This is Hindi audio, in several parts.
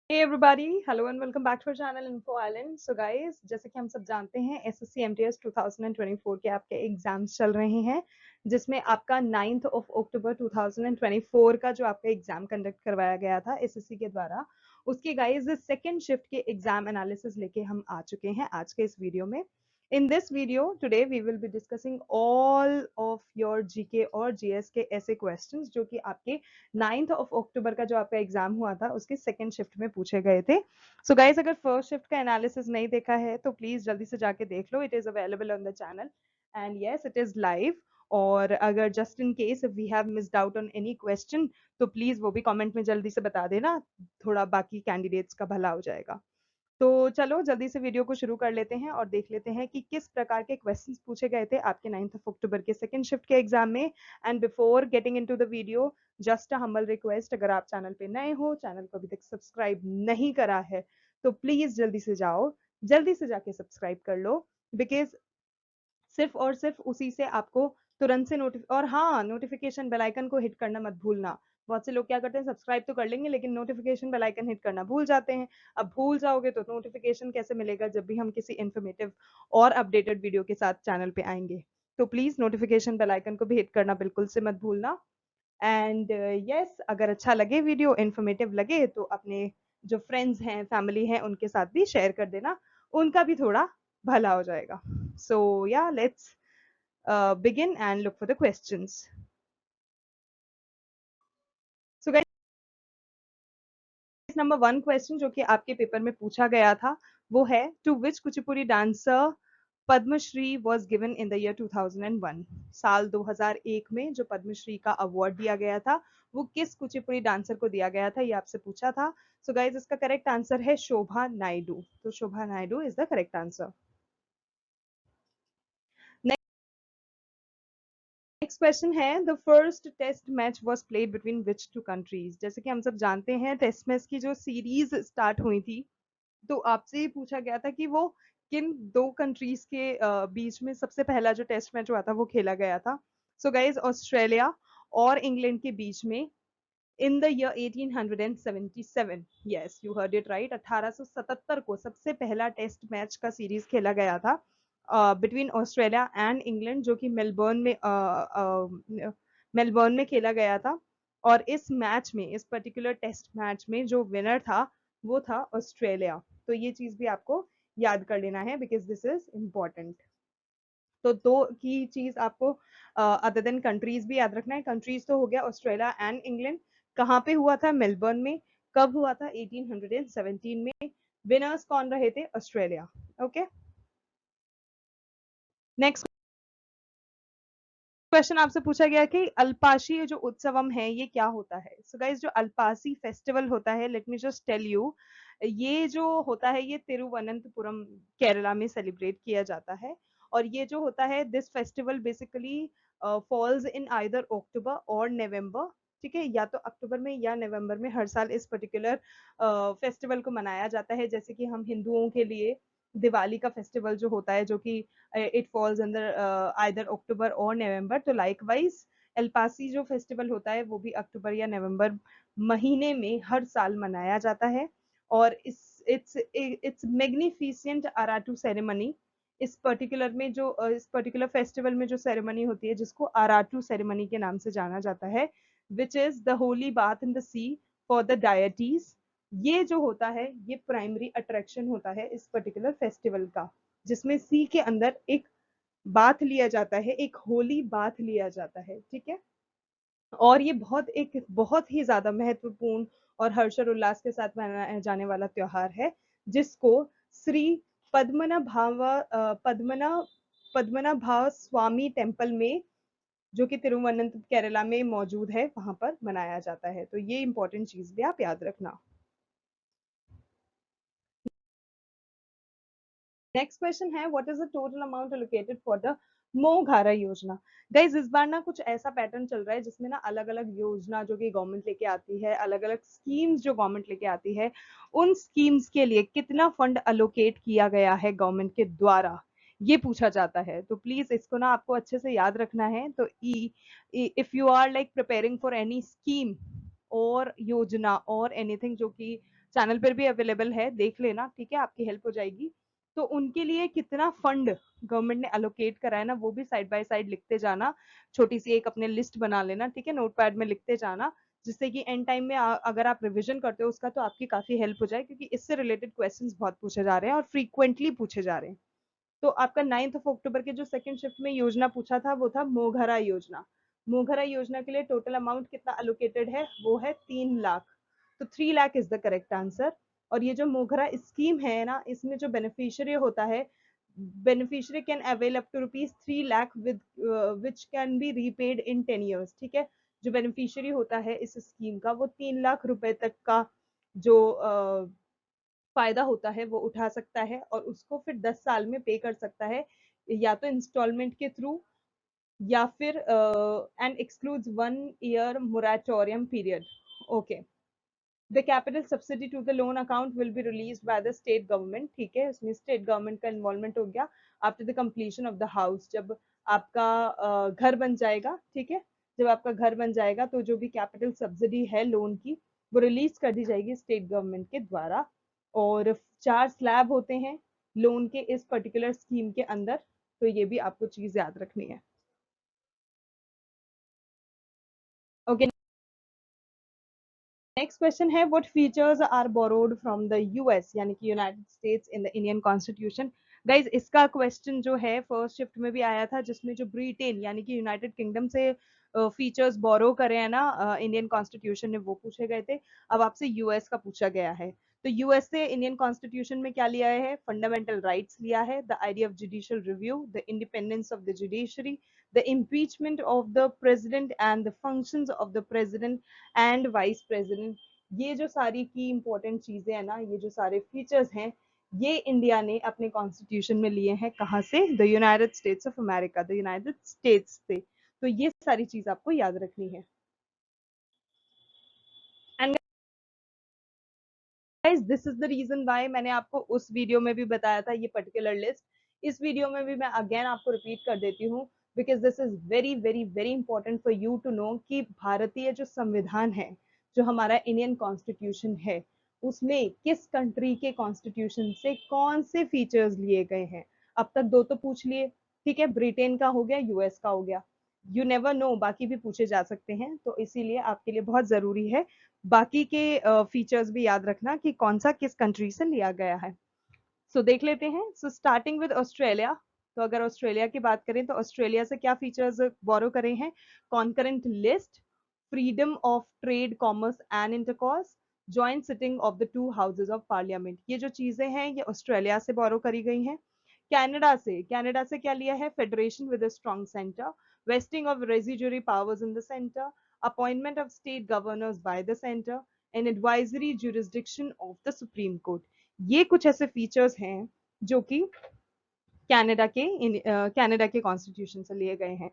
Hey everybody, hello and welcome back to our channel Info Island. So guys, जैसे कि हम सब जानते हैं SSC MTS 2024 के आपके एग्जाम्स चल रहे हैं जिसमें आपका 9th of October 2024 का जो आपका एग्जाम कंडक्ट करवाया गया था SSC के द्वारा उसके गाइस सेकेंड शिफ्ट के एग्जाम एनालिसिस लेके हम आ चुके हैं आज के इस वीडियो में. In this video today we will be discussing all of your GK और GS के ऐसे questions जो कि आपके 9th of October का जो आपका एग्जाम हुआ था उसके सेकेंड शिफ्ट में पूछे गए थे. सो गाइज अगर फर्स्ट शिफ्ट का एनालिसिस नहीं देखा है तो प्लीज जल्दी से जाके देख लो. It is available on the channel and yes it is live. और अगर just in case if we have missed out on any question तो प्लीज वो भी कमेंट में जल्दी से बता देना, थोड़ा बाकी कैंडिडेट्स का भला हो जाएगा. तो चलो जल्दी से वीडियो को शुरू कर लेते हैं और देख लेते हैं कि किस प्रकार के क्वेश्चंस पूछे गए थे आपके 9th ऑफ अक्टूबर के सेकंड शिफ्ट के एग्जाम में. And before getting into the video just a humble request, अगर आप चैनल पे नए हो, चैनल को अभी तक सब्सक्राइब नहीं करा है तो प्लीज जल्दी से जाओ, जल्दी से जाके सब्सक्राइब कर लो. बिकॉज सिर्फ और सिर्फ उसी से आपको तुरंत से और हाँ, नोटिफिकेशन बेल आइकन को हिट करना मत भूलना. बहुत से लोग क्या करते हैं, सब्सक्राइब तो कर लेंगे लेकिन नोटिफिकेशन बेल आइकन हिट करना भूल जाते हैं. अब भूल जाओगे तो नोटिफिकेशन कैसे मिलेगा जब भी हम किसी इन्फॉर्मेटिव और अपडेटेड वीडियो के साथ चैनल पे आएंगे. तो प्लीज नोटिफिकेशन बेल आइकन को भी हिट करना बिल्कुल से मत भूलना. एंड यस, अगर अच्छा लगे वीडियो, इन्फॉर्मेटिव लगे तो अपने जो फ्रेंड्स हैं, फैमिली हैं, उनके साथ भी शेयर कर देना, उनका भी थोड़ा भला हो जाएगा. सो या let's begin and look for the questions. So guys, number 1 question जो कि आपके पेपर में पूछा गया था वो है, to which Kuchipudi dancer Padmashri was given in the year 2001. साल 2001 में जो पद्मश्री का अवार्ड दिया गया था वो किस कुचिपुड़ी डांसर को दिया गया था, ये आपसे पूछा था. सो गाइज इसका करेक्ट आंसर है शोभा नायडू. तो Shobha Naidu is the correct answer. Next question है, the first test match was played between which two countries. जैसे कि हम सब जानते हैं टेस्ट मैच की जो सीरीज स्टार्ट हुई थी तो आपसे ये पूछा गया था कि वो किन दो कंट्रीज के बीच में सबसे पहला जो टेस्ट मैच हुआ था वो खेला गया था. सो गाइज ऑस्ट्रेलिया और इंग्लैंड के बीच में इन the year 1877. Yes you heard it right, 1877 को सबसे पहला टेस्ट मैच का सीरीज खेला गया था बिटवीन ऑस्ट्रेलिया एंड इंग्लैंड जो कि मेलबर्न में खेला गया था. और इस मैच में, इस पर्टिकुलर टेस्ट मैच में जो विनर था वो था ऑस्ट्रेलिया. तो ये चीज भी आपको याद कर लेना है बिकॉज दिस इज इम्पोर्टेंट. तो दो की चीज आपको अदर देन कंट्रीज भी याद रखना है. कंट्रीज तो हो गया ऑस्ट्रेलिया एंड इंग्लैंड. कहाँ पे हुआ था? मेलबर्न में. कब हुआ था? 1817 में. विनर्स कौन रहे थे? ऑस्ट्रेलिया. ओके, नेक्स्ट क्वेश्चन आपसे पूछा गया कि अल्पाशी जो उत्सवम है ये क्या होता है. सो गाइस जो अल्पासी फेस्टिवल होता है, let me just tell you, ये जो होता है ये तिरुवनंतपुरम केरला में सेलिब्रेट किया जाता है. और ये जो होता है this festival basically falls in either October और नवंबर. ठीक है, या तो अक्टूबर में या नवंबर में हर साल इस पर्टिकुलर फेस्टिवल को मनाया जाता है. जैसे कि हम हिंदुओं के लिए दिवाली का फेस्टिवल जो होता है जो कि इट फॉल्स अंदर आइदर अक्टूबर और नवंबर, तो लाइकवाइज एल्पासी जो फेस्टिवल होता है वो भी अक्टूबर या नवंबर महीने में हर साल मनाया जाता है. और इट्स मैग्निफिसेंट अराटू सेरेमनी. इस पर्टिकुलर में जो इस पर्टिकुलर फेस्टिवल में जो सेरेमनी होती है जिसको अराटू सेरेमनी के नाम से जाना जाता है, which is the holy bath in the sea for the deities. ये जो होता है ये प्राइमरी अट्रैक्शन होता है इस पर्टिकुलर फेस्टिवल का, जिसमें सी के अंदर एक बाथ लिया जाता है, एक होली बाथ लिया जाता है. ठीक है, और ये बहुत ही ज्यादा महत्वपूर्ण और हर्षोल्लास के साथ मनाया जाने वाला त्योहार है जिसको श्री पद्मना भाव पद्मना पद्मना भाव स्वामी टेम्पल में जो कि तिरुवनंत केरला में मौजूद है वहां पर मनाया जाता है. तो ये इंपॉर्टेंट चीज भी आप याद रखना. नेक्स्ट क्वेश्चन है, what is the total amount allocated for the Moghara Yojana. Guys इस बार ना कुछ ऐसा पैटर्न चल रहा है जिसमें ना अलग अलग योजना जो कि गवर्नमेंट लेके आती है, अलग अलग स्कीम्स जो गवर्नमेंट लेके आती है, उन स्कीम्स के लिए कितना फंड अलोकेट किया गया है गवर्नमेंट के द्वारा, ये पूछा जाता है. तो प्लीज इसको ना आपको अच्छे से याद रखना है. तो if you are like preparing for any scheme और योजना और एनीथिंग जो कि चैनल पर भी अवेलेबल है, देख लेना, ठीक है, आपकी हेल्प हो जाएगी। तो उनके लिए कितना फंड गवर्नमेंट ने अलोकेट करा है ना, वो भी साइड बाय साइड लिखते जाना, छोटी सी एक अपने लिस्ट बना लेना, ठीक है, नोटपैड में लिखते जाना, जिससे कि एंड टाइम में अगर आप रिवीजन करते हो उसका तो आपकी काफी हेल्प हो जाए, क्योंकि इससे रिलेटेड क्वेश्चंस बहुत पूछे जा रहे हैं और फ्रीक्वेंटली पूछे जा रहे हैं। तो आपका 9 अक्टूबर के जो सेकंड शिफ्ट में योजना पूछा था वो था मोघरा योजना। मोघरा योजना के लिए टोटल अमाउंट कितना अलोकेटेड है, वो है 3 लाख। तो 3 lakh is the correct answer. और ये जो मोघरा स्कीम है ना, इसमें जो बेनिफिशियरी होता है, beneficiary can avail up to ₹3 lakh with which can be repaid in 10 years, ठीक है। जो बेनिफिशियरी होता है इस स्कीम का, वो 3 लाख रुपए तक का जो फायदा होता है वो उठा सकता है, और उसको फिर 10 साल में पे कर सकता है, या तो इंस्टॉलमेंट के थ्रू, या फिर and excludes 1 year moratorium period. Okay. The capital subsidy to the loan account will be released by the state government, ठीक है, इसमें स्टेट गवर्नमेंट का इन्वॉल्वमेंट हो गया। After the completion of the house, जब आपका घर बन जाएगा, ठीक है, जब आपका घर बन जाएगा तो जो भी कैपिटल सब्सिडी है लोन की, वो रिलीज कर दी जाएगी स्टेट गवर्नमेंट के द्वारा। और 4 स्लैब होते हैं लोन के इस पर्टिकुलर स्कीम के अंदर, तो ये भी आपको चीज याद रखनी है। ओके। नेक्स्ट क्वेश्चन है, what features are borrowed from the US, यानी कि United States in the Indian constitution. Guys, इसका क्वेश्चन जो है फर्स्ट शिफ्ट में भी आया था, जिसमें जो ब्रिटेन यानी कि यूनाइटेड किंगडम से फीचर्स बोरो करे हैं ना इंडियन कॉन्स्टिट्यूशन ने, वो पूछे गए थे। अब आपसे यूएस का पूछा गया है। तो यूएस से इंडियन कॉन्स्टिट्यूशन में क्या लिया है, फंडामेंटल राइट्स लिया है, the idea of judicial review, the independence of the judiciary, the impeachment of the president and the functions of the president and vice president. ये जो सारी की इंपॉर्टेंट चीजें हैं ना, ये जो सारे फीचर्स हैं, ये इंडिया ने अपने कॉन्स्टिट्यूशन में लिए हैं। कहाँ से, the united states of America, the united states से। तो ये सारी चीज आपको याद रखनी है। And guys, this is the reason why मैंने आपको उस वीडियो में भी बताया था ये पर्टिकुलर लिस्ट, इस वीडियो में भी मैं अगेन आपको रिपीट कर देती हूँ, because this is very very very important for you to know कि भारतीय जो संविधान है, जो हमारा इंडियन कॉन्स्टिट्यूशन है, उसमें किस कंट्री के कॉन्स्टिट्यूशन से कौन से फीचर्स लिए गए हैं। अब तक दो तो पूछ लिए, ठीक है, ब्रिटेन का हो गया, यूएस का हो गया, यू नेवर नो बाकी भी पूछे जा सकते हैं, तो इसीलिए आपके लिए बहुत जरूरी है बाकी के फीचर्स भी याद रखना कि कौन सा किस कंट्री से लिया गया है। सो देख लेते हैं। So starting with Australia. तो अगर ऑस्ट्रेलिया की बात करें तो ऑस्ट्रेलिया से क्या फीचर्स बोरो करे हैं, concurrent list, freedom of trade, commerce and intercourse, joint sitting of the two houses of parliament. ये जो चीजें हैं ये ऑस्ट्रेलिया से बोरो करी गई हैं। कनाडा से क्या लिया है, federation with a strong centre, wasting of residuary powers in the centre, appointment of state governors by the centre, an advisory jurisdiction of the supreme court. ये कुछ ऐसे फीचर्स हैं जो कि कनाडा के कॉन्स्टिट्यूशन से लिए गए हैं।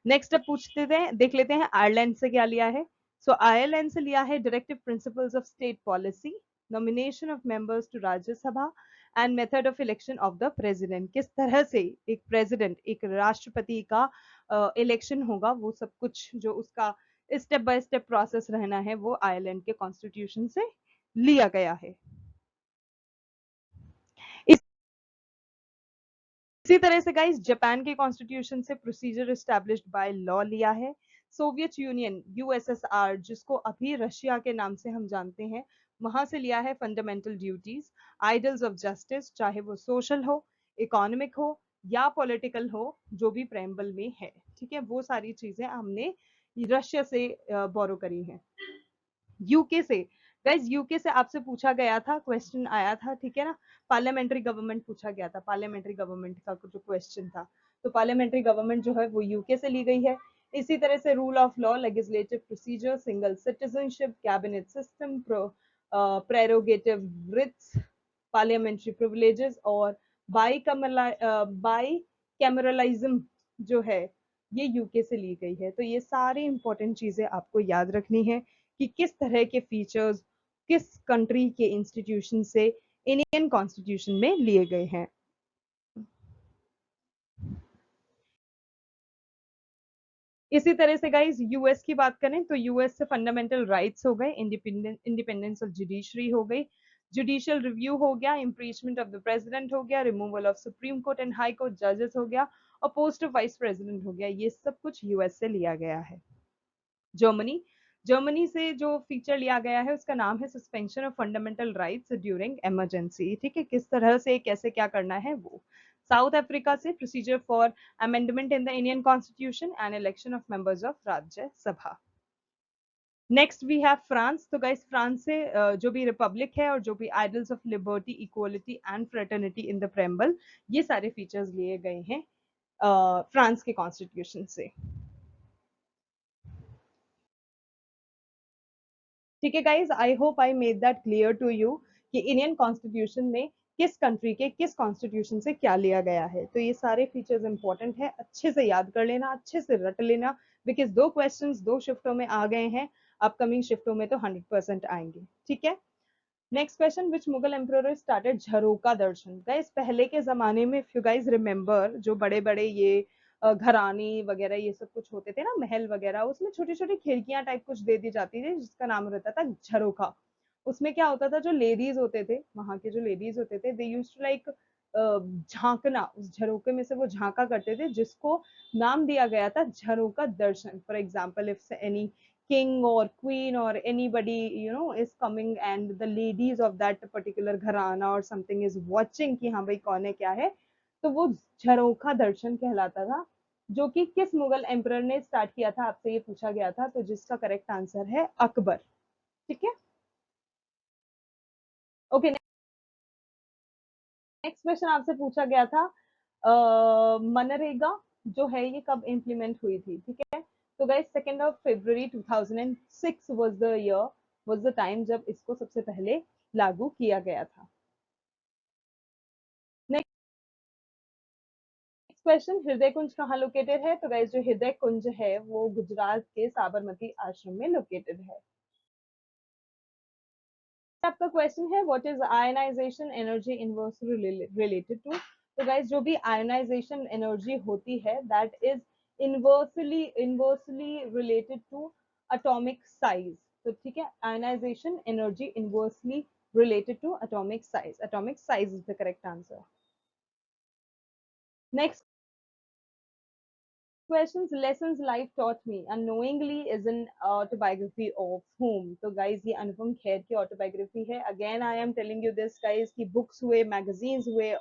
नेक्स्ट अब पूछते थे, देख लेते हैं आयरलैंड से क्या लिया है। सो आयरलैंड से लिया है directive principles of state policy, nomination of members to Rajya Sabha and method of election of the president. किस तरह से एक प्रेसिडेंट, एक राष्ट्रपति का इलेक्शन होगा, वो सब कुछ जो उसका स्टेप बाय स्टेप प्रोसेस रहना है, वो आयरलैंड के कॉन्स्टिट्यूशन से लिया गया है। इसी तरह से गाइस जापान के कॉन्स्टिट्यूशन से प्रोसीजर एस्टैब्लिश्ड बाय लॉ लिया है। सोवियत यूनियन यूएसएसआर, जिसको अभी रशिया के नाम से हम जानते हैं, वहां से लिया है fundamental duties, idols of justice, चाहे वो सोशल हो, इकोनॉमिक हो या पॉलिटिकल हो, जो भी प्रेम्बल में है, ठीक है, वो सारी चीजें हमने रशिया से बोरो करी हैं। यूके से, गाइज यूके से आपसे पूछा गया था, क्वेश्चन आया था, ठीक है ना, पार्लियामेंट्री गवर्नमेंट पूछा गया था, पार्लियामेंट्री गवर्नमेंट का जो क्वेश्चन था, तो पार्लियामेंट्री गवर्नमेंट जो है वो यूके से ली गई है। इसी तरह से rule of law, legislative procedure, single citizenship, cabinet system, prerogative writs, parliamentary privileges और बाई कैमरलाइज्म जो है ये यूके से ली गई है। तो ये सारी इंपॉर्टेंट चीजें आपको याद रखनी है कि किस तरह के फीचर्स किस कंट्री के इंस्टीट्यूशन से इंडियन कॉन्स्टिट्यूशन में लिए गए हैं। इसी तरह से गाइज यूएस की बात करें तो यूएस से फंडामेंटल राइट्स हो गए, इंडिपेंडेंस ऑफ जुडिशरी हो गई, जुडिशियल रिव्यू हो गया, इम्पीचमेंट ऑफ द प्रेसिडेंट हो गया, removal of supreme court and high court जजेस हो गया, और पोस्ट ऑफ वाइस प्रेसिडेंट हो गया। ये सब कुछ यूएस से लिया गया है। जर्मनी, जर्मनी से जो फीचर लिया गया है उसका नाम है suspension of fundamental rights during emergency. ठीक है, किस तरह से कैसे क्या करना है वो। साउथ अफ्रीका से procedure for amendment in the Indian constitution and election of members of Rajya Sabha. Next we have France. तो गाइस फ्रांस से जो भी रिपब्लिक है और जो भी ideals of liberty, equality and fraternity in the preamble, ये सारे फीचर्स लिए गए हैं फ्रांस के कॉन्स्टिट्यूशन से। ठीक है guys, I hope I made that clear to you कि इंडियन कॉन्स्टिट्यूशन में किस कंट्री के किस कॉन्स्टिट्यूशन से क्या लिया गया है। तो ये सारे फीचर्स इंपॉर्टेंट है, अच्छे से याद कर लेना, अच्छे से रट लेना, बिकॉज 2 क्वेश्चंस 2 शिफ्टों में आ गए हैं, अपकमिंग शिफ्टों में तो 100% आएंगे। ठीक है, नेक्स्ट क्वेश्चन, विच मुगल एम्परर स्टार्टेड झरोका दर्शन। गाइस पहले के जमाने में, इफ यू गाइस रिमेम्बर, जो बड़े बड़े ये घरानी वगैरह ये सब कुछ होते थे ना, महल वगैरह, उसमें छोटी छोटी खिड़कियां टाइप कुछ दे दी जाती थी जिसका नाम रहता था झरोखा। उसमें क्या होता था, जो लेडीज होते थे, वहां के जो लेडीज होते थे, दे यूज्ड टू लाइक झांकना, उस झरोके में से वो झांका करते थे, जिसको नाम दिया गया था Jharokha Darshan. For example, if any king or queen or anybody is coming and the ladies of that particular घराना or something is watching कि हाँ भाई कौन है क्या है, तो वो झरोखा दर्शन कहलाता था, जो कि किस मुगल एम्परर ने स्टार्ट किया था, आपसे ये पूछा गया था, तो जिसका करेक्ट आंसर है अकबर। ठीक है, ओके। नेक्स्ट क्वेश्चन आपसे पूछा गया था मनरेगा जो है ये कब इम्प्लीमेंट हुई थी। ठीक है, तो guys 2 February 2006 was the year, was the time जब इसको सबसे पहले लागू किया गया था। नेक्स्ट क्वेश्चन, हृदय कुंज कहाँ लोकेटेड है। तो गाइस जो हृदय कुंज है वो गुजरात के साबरमती आश्रम में लोकेटेड है। आपका क्वेश्चन है what is ionization energy inversely related to. तो गाइस जो भी आयनाइजेशन एनर्जी होती है that is inversely related to atomic size. तो ठीक है, ionization energy inversely related to atomic size. Atomic size is the correct answer. Next questions, lessons life taught me unknowingly is an autobiography of whom. तो guys ये अनुपम खेर की autobiography है। Again I am telling you this guys कि books हुए, magazines हुए,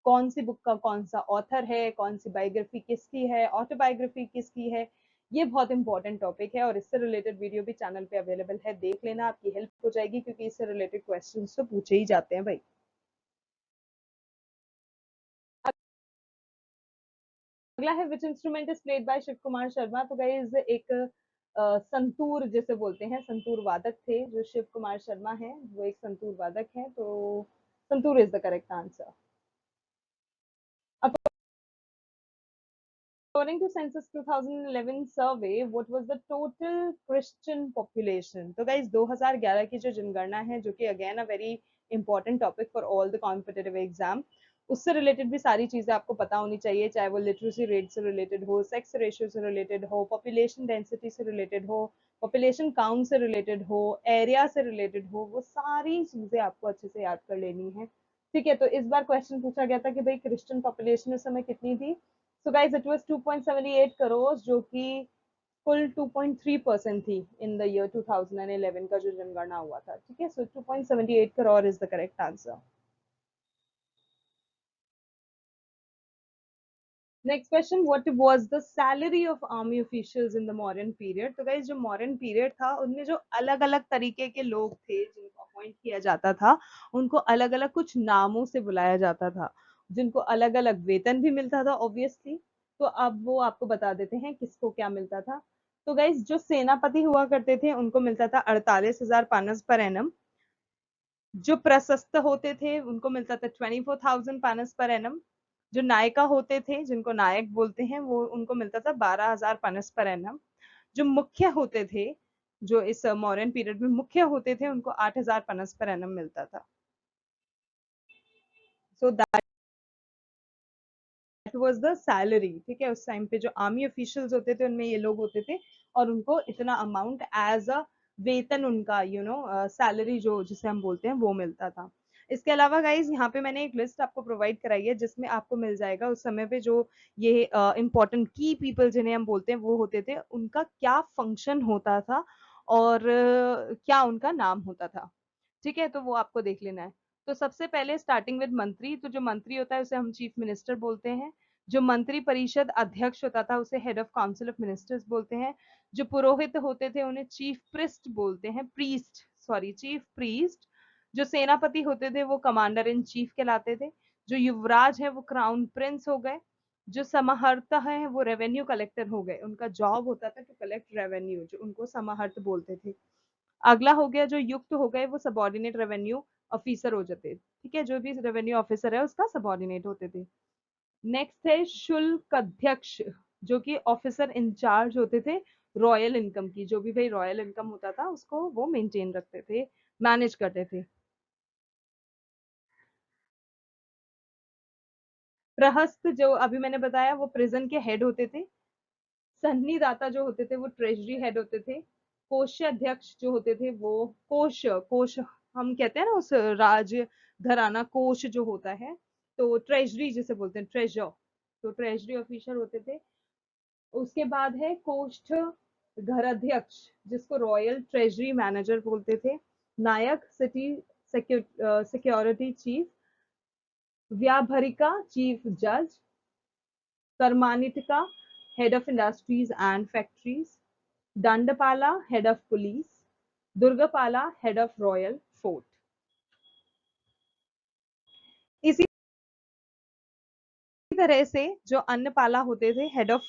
कौन सी बुक का कौन सा ऑथर है, कौन सी बायोग्राफी किसकी है, ऑटोबायोग्राफी किसकी है, ये बहुत इंपॉर्टेंट टॉपिक है और इससे रिलेटेड वीडियो भी चैनल पे अवेलेबल है, देख लेना, आपकी हेल्प हो जाएगी क्योंकि इससे रिलेटेड क्वेश्चंस तो पूछे ही जाते हैं भाई। अगला है which instrument is played by Shiv Kumar Sharma. तो गाइस एक संतूर जिसे बोलते हैं, संतूर वादक थे जो शिव कुमार शर्मा है, वो एक संतूर वादक है, तो santoor is the correct answer. According to census 2011 survey, what was the total Christian population? तो guys 2011 की जो जनगणना है, जो कि again a very important topic for all the competitive exam, उससे रिलेटेड भी सारी चीजें आपको पता होनी चाहिए, चाहे वो लिटरेसी रेट से रिलेटेड हो, सेक्स रेशियो से रिलेटेड हो, पॉपुलेशन डेंसिटी से रिलेटेड हो, पॉपुलेशन काउंट से रिलेटेड हो, एरिया से रिलेटेड हो, वो सारी चीजें आपको अच्छे से याद कर लेनी है। ठीक है, तो इस बार क्वेश्चन पूछा गया था कि भाई क्रिश्चियन पॉपुलेशन उस समय कितनी थी। So guys, it was 2.78 crores जो कि कुल 2.3% थी in the year 2011 का जो जनगणना हुआ था। ठीक है, so 2.78 crore is the correct answer. Next question, what was the salary of army officials in the modern period. तो गाइस जो मॉडर्न पीरियड था उनमें जो अलग अलग तरीके के लोग थे जिनको अपॉइंट किया जाता था, उनको अलग अलग कुछ नामों से बुलाया जाता था, जिनको अलग अलग वेतन भी मिलता था ऑब्वियसली। तो अब वो आपको बता देते हैं किसको क्या मिलता था। तो गाइस जो सेनापति हुआ करते थे उनको मिलता था 48,000 पानस पर एनम। जो प्रशस्त होते थे उनको मिलता था 24,000 पानस पर एनम। जो नायिका होते थे जिनको नायक बोलते हैं वो उनको मिलता था 12,000 पानस पर एनम। जो मुख्य होते थे, जो इस मॉडर्न पीरियड में मुख्य होते थे, उनको 8,000 पानस पर एनम मिलता था। So that that was the salary, ठीक है। उस टाइम पे जो आर्मी ऑफिशियल्स होते थे उनमें ये लोग होते थे, और उनको इतना अमाउंट एज अ वेतन उनका सैलरी जो जिसे हम बोलते हैं वो मिलता था। इसके अलावा गाइज यहाँ पे मैंने एक लिस्ट आपको प्रोवाइड कराई है जिसमें आपको मिल जाएगा उस समय पे जो ये इम्पोर्टेंट की पीपल जिन्हें हम बोलते हैं वो होते थे, उनका क्या फंक्शन होता था और क्या उनका नाम होता था, ठीक है। तो वो आपको देख लेना है। तो सबसे पहले स्टार्टिंग विद मंत्री, तो जो मंत्री होता है उसे हम चीफ मिनिस्टर बोलते हैं। जो मंत्री परिषद अध्यक्ष होता था उसे head of council of ministers बोलते हैं। जो पुरोहित होते थे उन्हें चीफ प्रिस्ट बोलते हैं, प्रीस्ट, सॉरी चीफ प्रीस्ट। जो सेनापति होते थे वो कमांडर इन चीफ कहलाते थे। जो युवराज है वो क्राउन प्रिंस हो गए। जो समाहर्ता है वो रेवेन्यू कलेक्टर हो गए, उनका जॉब होता था टू कलेक्ट रेवेन्यू, जो उनको समाहर्त बोलते थे। अगला हो गया जो युक्त हो गए वो सबॉर्डिनेट रेवेन्यू ऑफिसर हो जाते, ठीक है। जो भी रेवेन्यू ऑफिसर है उसका सबॉर्डिनेट होते थे। नेक्स्ट है शुल्क अध्यक्ष, जो कि ऑफिसर इंचार्ज होते थे रॉयल इनकम की, जो भी भाई रॉयल इनकम होता था उसको वो मेंटेन रखते थे, मैनेज करते थे। प्रहस्त जो अभी मैंने बताया वो प्रिजन के हेड होते थे। सन्निदाता जो होते थे वो ट्रेजरी हेड होते थे। कोषाध्यक्ष जो होते थे वो कोष कोष हम कहते हैं ना उस राज घराना कोष जो होता है, तो ट्रेजरी जिसे बोलते हैं ट्रेजर, तो ट्रेजरी ऑफिसर होते थे। उसके बाद है कोष्ठ घर अध्यक्ष जिसको रॉयल ट्रेजरी मैनेजर बोलते थे। नायक सिटी सिक्योरिटी चीफ। व्याभरिका चीफ जज। कर्मानिटिका head of industries and factories. दंडपाला हेड ऑफ पुलिस। दुर्गपाला हेड ऑफ रॉयल फोर्ट। इसी तरह से जो अन्नपाला होते थे head of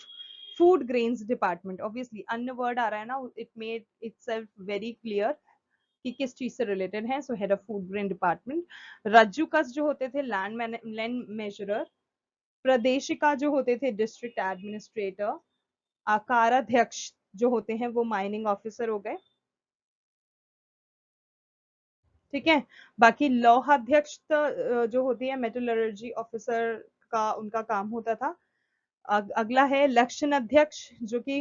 food grains department, obviously अन्न वर्ड आ रहा है ना, it made itself very clear कि किस चीज से रिलेटेड है। So head of food grain department. रज्जुकस जो होते थे लैंड मेजरर। प्रदेशिका जो होते थे डिस्ट्रिक्ट एडमिनिस्ट्रेटर। आकाराध्यक्ष जो होते हैं वो माइनिंग ऑफिसर हो गए, ठीक है। बाकी लौहाध्यक्ष जो होती है मेटलर्जी ऑफिसर का उनका काम होता था। अगला है लक्षण अध्यक्ष जो कि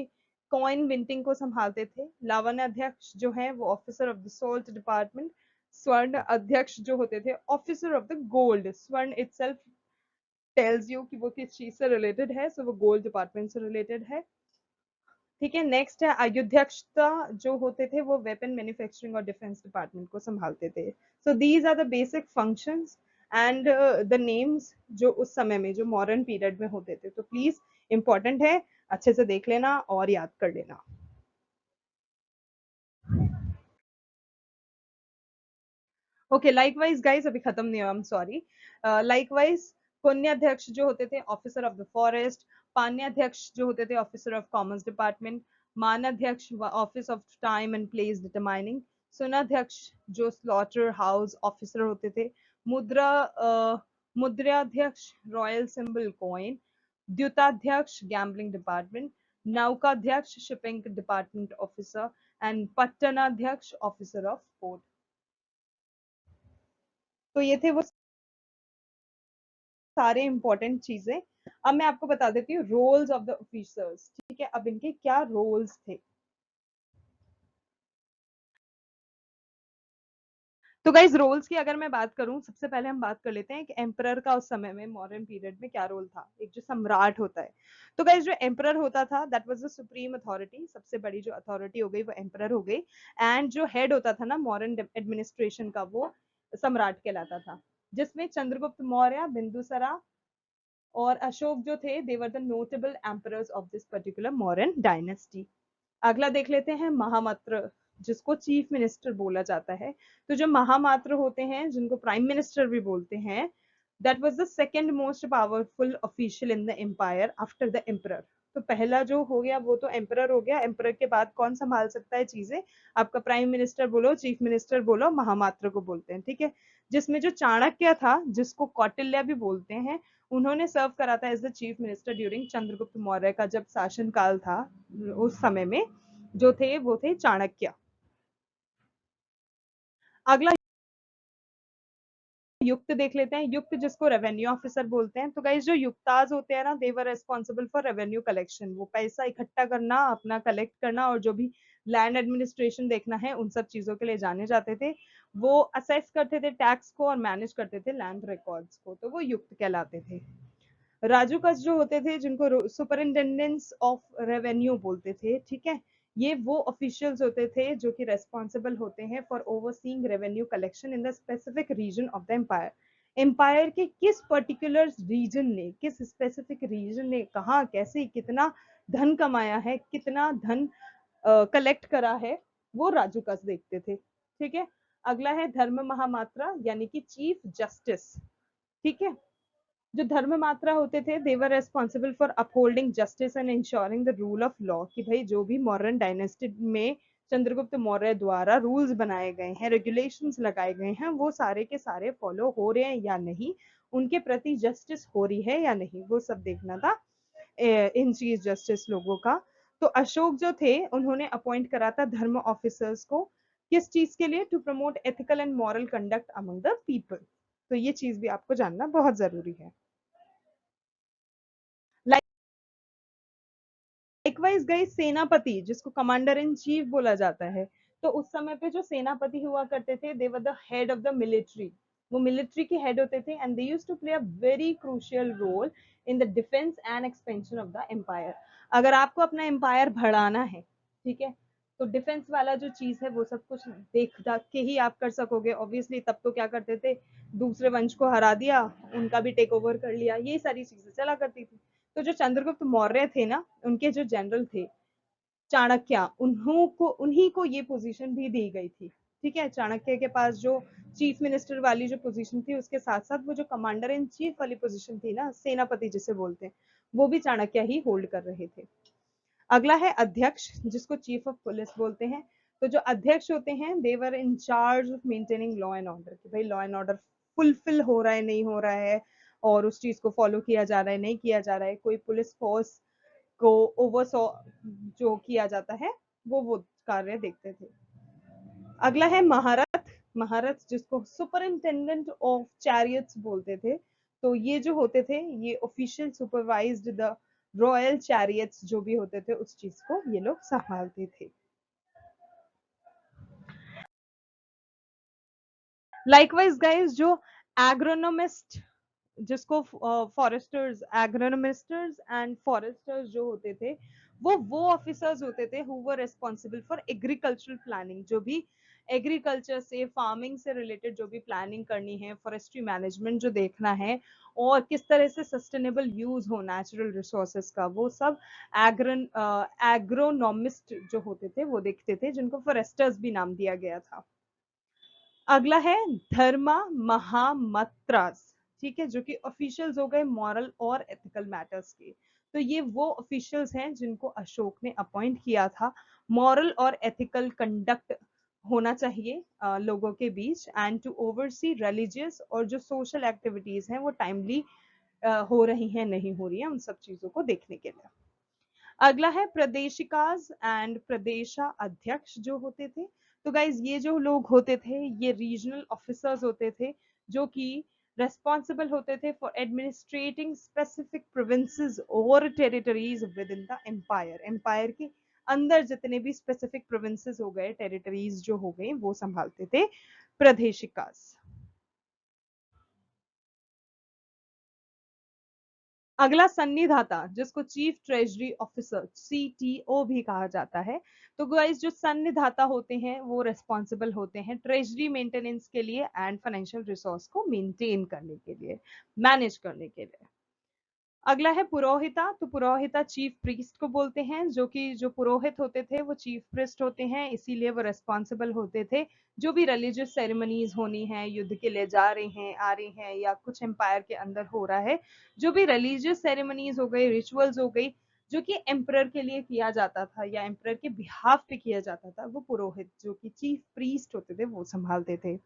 कॉइन मिंटिंग को संभालते थे। लावण्य अध्यक्ष जो है वो officer of the salt department. स्वर्ण अध्यक्ष जो होते थे ऑफिसर ऑफ द गोल्ड, स्वर्ण इटसेल्फ टेल्स यू कि वो किस चीज से रिलेटेड है, सो वो गोल्ड डिपार्टमेंट से रिलेटेड है, ठीक है। नेक्स्ट है अयुध्यक्षता जो होते थे वो वेपन मैन्युफैक्चरिंग और डिफेंस डिपार्टमेंट को संभालते थे। So these are the basic functions and the names जो उस समय में जो मॉडर्न पीरियड में होते थे। तो प्लीज इंपॉर्टेंट है, अच्छे से देख लेना और याद कर लेना। ओके, लाइकवाइज गाइस अभी खत्म नहीं हुआ, आई एम सॉरी। लाइकवाइज पुण्याध्यक्ष जो होते थे ऑफिसर ऑफ द फॉरेस्ट। पान्याध्यक्ष जो होते थे ऑफिसर ऑफ कॉमर्स डिपार्टमेंट। मानाध्यक्ष office of time and place determining. सुनाध्यक्ष जो स्लॉटर हाउस ऑफिसर होते थे। मुद्राध्यक्ष रॉयल सिंबल कॉइन। द्युताध्यक्ष गैम्बलिंग डिपार्टमेंट। नौकाध्यक्ष शिपिंग डिपार्टमेंट ऑफिसर। एंड पट्टनाध्यक्ष ऑफिसर ऑफ पोर्ट। तो ये थे वो सारे इंपॉर्टेंट चीजें। अब मैं आपको बता देती हूँ रोल्स ऑफ द ऑफिसर्स, ठीक है। अब इनके क्या रोल्स थे। तो गाइज रोल्स की अगर मैं बात करूं, सबसे पहले हम बात कर लेते हैं कि एम्परर का उस समय में मॉडर्न पीरियड में क्या रोल था। एक जो सम्राट होता है, तो गाइज जो एम्परर होता था that was the supreme authority, सबसे बड़ी जो अथॉरिटी हो गई वो एम्परर हो गई। एंड जो हेड होता था ना मॉडर्न एडमिनिस्ट्रेशन का वो सम्राट कहलाता था, जिसमें चंद्रगुप्त मौर्य, बिंदुसारा और अशोक जो थे they were the notable emperors of this particular modern dynasty. अगला देख लेते हैं महामात्र, जिसको चीफ मिनिस्टर बोला जाता है। तो जो महामात्र होते हैं जिनको प्राइम मिनिस्टर भी बोलते हैं, that was the second most powerful official in the empire after the emperor. तो पहला जो हो गया वो तो एम्परर हो गया, एम्परर के बाद कौन संभाल सकता है चीजें, आपका प्राइम मिनिस्टर बोलो, चीफ मिनिस्टर बोलो, महामात्र को बोलते हैं, ठीक है। जिसमें जो चाणक्य था जिसको कौटिल्य भी बोलते हैं, उन्होंने सर्व करा था as the chief minister during Chandragupta Maurya का जब शासन काल था। उस समय में जो थे वो थे चाणक्य। अगला युक्त देख लेते हैं। युक्त जिसको रेवेन्यू ऑफिसर बोलते हैं। तो गाइस जो युक्ताज होते हैं ना, they were responsible for revenue collection. वो पैसा इकट्ठा करना, अपना कलेक्ट करना, और जो भी लैंड एडमिनिस्ट्रेशन देखना है उन सब चीजों के लिए जाने जाते थे। वो असेस करते थे टैक्स को और मैनेज करते थे लैंड रिकॉर्ड्स को, तो वो युक्त कहलाते थे। राजूकस जो होते थे, जिनको सुपरिंटेंडेंट्स ऑफ रेवेन्यू बोलते थे, ठीक है, ये वो ऑफिशियल्स होते थे जो कि रेस्पॉन्सिबल होते हैं for overseeing revenue collection in the specific region of the empire. Empire के किस पर्टिकुलर रीजन ने, किस स्पेसिफिक रीजन ने कहाँ कैसे कितना धन कमाया है, कितना धन कलेक्ट करा है, वो राजूकस देखते थे। ठीक है, अगला है धर्म महामात्रा यानी कि चीफ जस्टिस। ठीक है, जो धर्म मात्रा होते थे, they were responsible for upholding justice and ensuring the rule of law. कि भाई जो भी मॉडर्न डायनेस्टी में चंद्रगुप्त मौर्य द्वारा रूल्स बनाए गए हैं, रेगुलेशंस लगाए गए हैं, वो सारे के सारे फॉलो हो रहे हैं या नहीं, उनके प्रति जस्टिस हो रही है या नहीं, वो सब देखना था इन चीफ जस्टिस लोगों का। तो अशोक जो थे, उन्होंने अपॉइंट करा था धर्म ऑफिसर्स को, किस चीज के लिए? To promote ethical and moral conduct among the people. तो ये चीज भी आपको जानना बहुत जरूरी है। लाइकवाइज गई सेनापति, जिसको कमांडर इन चीफ बोला जाता है, तो उस समय पे जो सेनापति हुआ करते थे, they were the head of the military. वो मिलिट्री के हेड होते थे and they used to play a very crucial role in the defence and expansion of the empire. अगर आपको अपना एम्पायर बढ़ाना है, ठीक है, तो डिफेंस वाला जो चीज है वो सब कुछ देख दाख के ही आप कर सकोगे। ऑब्वियसली तब तो क्या करते थे, दूसरे वंश को हरा दिया, उनका भी टेक ओवर कर लिया, ये सारी चीजें चला करती थी। तो जो चंद्रगुप्त मौर्य थे ना, उनके जो जनरल थे चाणक्य, उन्हीं को ये पोजीशन भी दी गई थी। ठीक है, चाणक्य के पास जो चीफ मिनिस्टर वाली जो पोजीशन थी, उसके साथ साथ वो जो कमांडर इन चीफ वाली पोजीशन थी ना, सेनापति जिसे बोलते हैं, वो भी चाणक्य ही होल्ड कर रहे थे। अगला है अध्यक्ष, जिसको चीफ ऑफ पुलिस बोलते हैं। तो जो अध्यक्ष होते हैं, they were in charge of maintaining law and order. कि भाई लॉ एंड ऑर्डर फुलफिल हो रहा है नहीं हो रहा है, और उस चीज को फॉलो किया जा रहा है नहीं किया जा रहा है, कोई पुलिस फोर्स को ओवरसॉ जो किया जाता है, वो कार्य देखते थे। अगला है महारथ। महारथ जिसको सुपरिंटेंडेंट ऑफ चैरियट्स बोलते थे। तो ये जो होते थे, ये official supervised the royal chariots जो भी होते थे, उस चीज को ये लोग संभालते थे। लाइकवाइज गाइस जो एग्रोनोमिस्ट, जिसको फॉरेस्टर्स, एग्रोनोमिस्टर्स एंड फॉरेस्टर्स जो होते थे, वो ऑफिसर्स होते थे who were responsible for agricultural planning. जो भी एग्रीकल्चर से, फार्मिंग से रिलेटेड जो भी प्लानिंग करनी है, फॉरेस्ट्री मैनेजमेंट जो देखना है, और किस तरह से सस्टेनेबल यूज हो नेचुरल रिसोर्सेज का, वो सब एग्रोनोमिस्ट जो होते थे वो देखते थे, जिनको फॉरेस्टर्स भी नाम दिया गया था। अगला है धर्मा महामत्रास। ठीक है, जो कि ऑफिशियल्स हो गए मॉरल और एथिकल मैटर्स के। तो ये वो ऑफिशियल्स हैं जिनको अशोक ने अपॉइंट किया था। मॉरल और एथिकल कंडक्ट होना चाहिए लोगों के बीच, एंड टू ओवरसी रिलीजियस और जो सोशल एक्टिविटीज हैं वो टाइमली हो रही हैं नहीं हो रही हैं, उन सब चीजों को देखने के लिए। अगला है प्रदेशिकाज एंड प्रदेशा अध्यक्ष जो होते थे। तो गाइज ये जो लोग होते थे, ये रीजनल ऑफिसर्स होते थे, जो कि रेस्पॉन्सिबल होते थे फॉर एडमिनिस्ट्रेटिंग स्पेसिफिक प्रोविंसेस और territories within the empire. Empire के अंदर जितने भी स्पेसिफिक प्रोविंसेस हो गए, टेरिटरीज जो हो गए, वो संभालते थे प्रदेशिकाज। अगला सन्निधाता, जिसको चीफ ट्रेजरी ऑफिसर सीटीओ भी कहा जाता है। तो गाइस जो सन्निधाता होते हैं वो रेस्पॉन्सिबल होते हैं ट्रेजरी मेंटेनेंस के लिए एंड फाइनेंशियल रिसोर्स को मेंटेन करने के लिए, मैनेज करने के लिए। अगला है पुरोहिता। तो पुरोहिता चीफ प्रीस्ट को बोलते हैं, जो कि जो पुरोहित होते थे वो चीफ प्रीस्ट होते हैं, इसीलिए वो रेस्पॉन्सिबल होते थे जो भी रिलीजियस सेरेमनीज होनी है, युद्ध के लिए जा रहे हैं आ रहे हैं, या कुछ एम्पायर के अंदर हो रहा है, जो भी रिलीजियस सेरेमनीज हो गई, रिचुअल्स हो गई, जो कि एम्परर के लिए किया जाता था या एम्परर के बिहाफ पे किया जाता था, वो पुरोहित जो कि चीफ प्रीस्ट होते थे वो संभालते थे।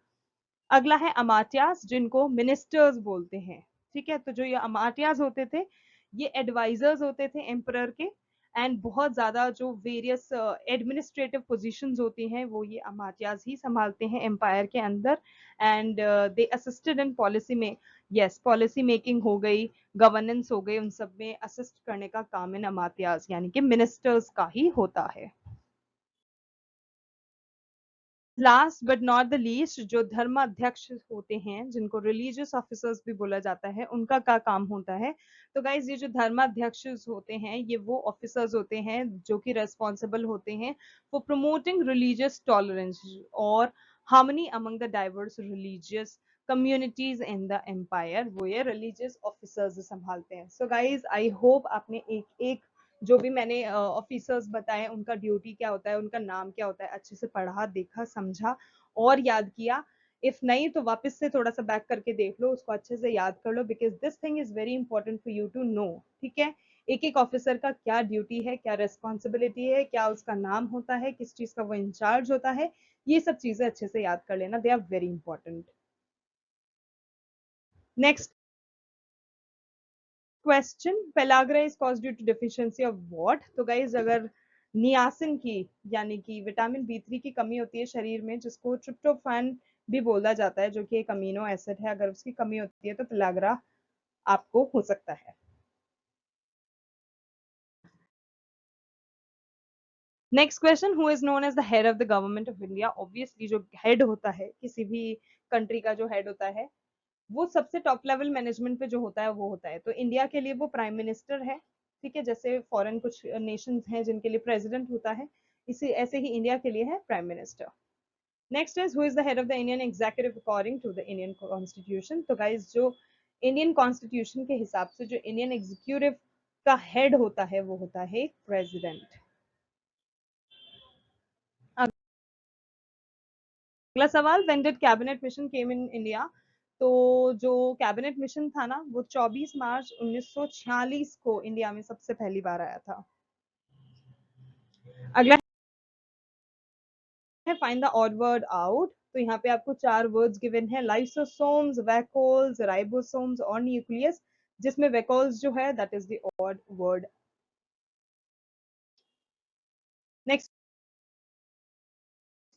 अगला है अमात्यास, जिनको मिनिस्टर्स बोलते हैं। ठीक है, तो जो ये अमात्यास होते थे, ये एडवाइजर्स होते थे एम्परर के, एंड बहुत ज़्यादा जो वेरियस एडमिनिस्ट्रेटिव पोजीशंस होती हैं वो ये अमात्याज ही संभालते हैं एम्पायर के अंदर। And they assisted in policy में, यस, पॉलिसी मेकिंग हो गई, गवर्नेंस हो गई, उन सब में असिस्ट करने का काम इन अमात्याज यानी कि मिनिस्टर्स का ही होता है। Last but not the least, जो धर्माध्यक्ष होते हैं जिनको रिलीजियस ऑफिसर्स भी बोला जाता है, उनका क्या काम होता है? तो गाइज, ये जो धर्माध्यक्ष होते हैं ये वो ऑफिसर्स होते हैं जो कि रेस्पॉन्सिबल होते हैं फॉर प्रमोटिंग रिलीजियस टॉलरेंस और harmony among the diverse religious communities in the empire, वो ये रिलीजियस ऑफिसर्स संभालते हैं। सो गाइज, आई होप आपने एक एक जो भी मैंने ऑफिसर्स बताए उनका ड्यूटी क्या होता है, उनका नाम क्या होता है, अच्छे से पढ़ा, देखा, समझा और याद किया। इफ नहीं तो वापस से थोड़ा सा बैक करके देख लो, उसको अच्छे से याद कर लो, because this thing is very important for you to know. ठीक है, एक एक ऑफिसर का क्या ड्यूटी है, क्या रेस्पॉन्सिबिलिटी है, क्या उसका नाम होता है, किस चीज का वो इंचार्ज होता है, ये सब चीजें अच्छे से याद कर लेना, they are very important. Next question, pellagra is caused due to deficiency of what? तो गाइज, अगर नियासिन की यानी कि विटामिन बी3 की कमी होती है शरीर में, जिसको ट्रिप्टोफैन भी बोला जाता है, जो कि एक अमीनो एसिड है, अगर उसकी कमी होती है तो पेलाग्रा आपको हो सकता है। Next question, who is known as the head of the government of India? Obviously जो हेड होता है किसी भी कंट्री का, जो हेड होता है वो सबसे टॉप लेवल मैनेजमेंट पे जो होता है वो होता है, तो इंडिया के लिए वो प्राइम मिनिस्टर है। ठीक है, जैसे फॉरेन कुछ नेशंस हैं जिनके लिए प्रेसिडेंट होता है, इसी ऐसे ही इंडिया के लिए है prime minister. Next is, who is the head of the Indian executive according to the Indian constitution? तो गाइज, जो इंडियन कॉन्स्टिट्यूशन के हिसाब से जो इंडियन एग्जीक्यूटिव का हेड होता है वो होता है प्रेसिडेंट। अगला सवाल, when did cabinet mission came in India? तो जो कैबिनेट मिशन था ना वो 24 मार्च 1946 को इंडिया में सबसे पहली बार आया था। अगला है find the odd word out. तो यहाँ पे आपको चार वर्ड्स गिवन है, लाइसोसोम्स, वैकोल्स, राइबोसोम्स और न्यूक्लियस, जिसमें वैकोल्स जो है that is the odd word. Next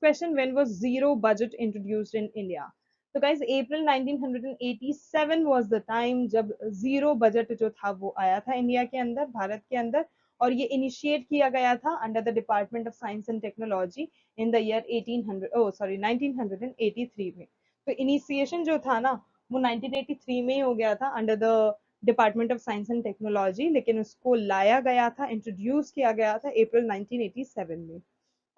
question, when was zero budget introduced in India? तो guys, April 1987 was the time जब जीरो बजट जो था वो आया था इंडिया के अंदर, भारत के अंदर, और ये इनिशिएट किया गया था under the department of science and technology in the year 1983 में। तो इनिशिएशन जो था ना वो 1983 में ही हो गया था under the department of science and technology, लेकिन उसको लाया गया था, इंट्रोड्यूस किया गया था अप्रैल 1987 में।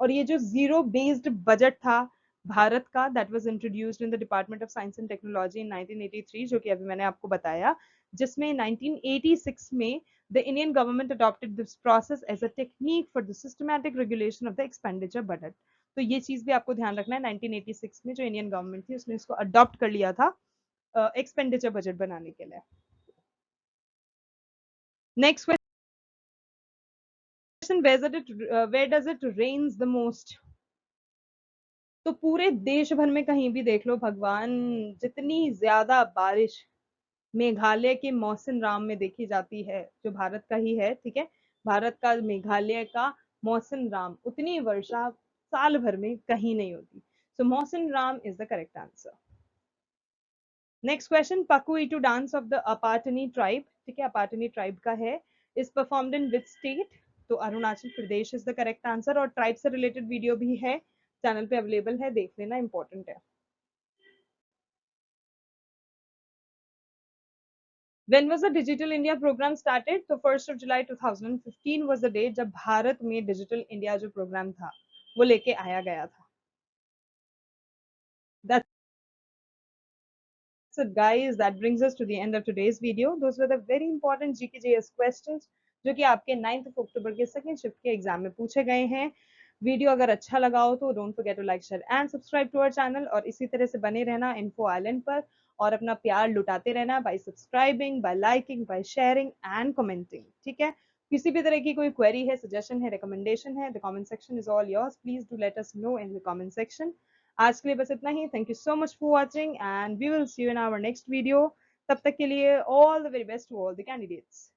और ये जो जीरो बेस्ड बजट था भारत का, that was introduced in the department of science and technology in 1983, जो कि अभी मैंने आपको बताया, जिसमें 1986 में the Indian government adopted this process as a technique for the systematic regulation of the expenditure budget. तो ये चीज भी आपको ध्यान रखना है, 1986 में जो इंडियन गवर्नमेंट थी उसने इसको अडॉप्ट कर लिया था एक्सपेंडिचर बजट बनाने के लिए। Next question, where does it rains the most? तो पूरे देश भर में कहीं भी देख लो भगवान, जितनी ज्यादा बारिश मेघालय के मौसिन राम में देखी जाती है, जो भारत का ही है, ठीक है, भारत का मेघालय का मौसिन राम, उतनी वर्षा साल भर में कहीं नहीं होती। So Mawsynram is the correct answer. Next question, Pakku Itu dance of the Apatani tribe, ठीक है, अपाटनी ट्राइब का है, is performed in which state? तो Arunachal Pradesh is the correct answer, और ट्राइब से रिलेटेड वीडियो भी है चैनल पे अवेलेबल है, देख लेना, इंपॉर्टेंट है। When was the Digital India program started? तो 1st of July 2015 was the date जब भारत में डिजिटल इंडिया जो प्रोग्राम था वो लेके आया गया था। That's it guys, that brings us to the end of today's video. Those were the very important GKJS questions जो कि आपके 9th of October के सेकंड शिफ्ट के एग्जाम में पूछे गए हैं। वीडियो अगर अच्छा लगा हो तो don't forget to like share and subscribe to our channel, और इसी तरह से बने रहना इन्फो आइलैंड पर, और अपना प्यार लुटाते रहना bye subscribing, bye liking, by sharing and commenting. ठीक है, किसी भी तरह की कोई क्वेरी है, सजेशन है, रिकमेंडेशन है, the comment section is all yours, please do let us know in the comment section. आज के लिए बस इतना ही, thank you so much for watching and we will see you in our next video. तब तक के लिए all the very best to all the candidates.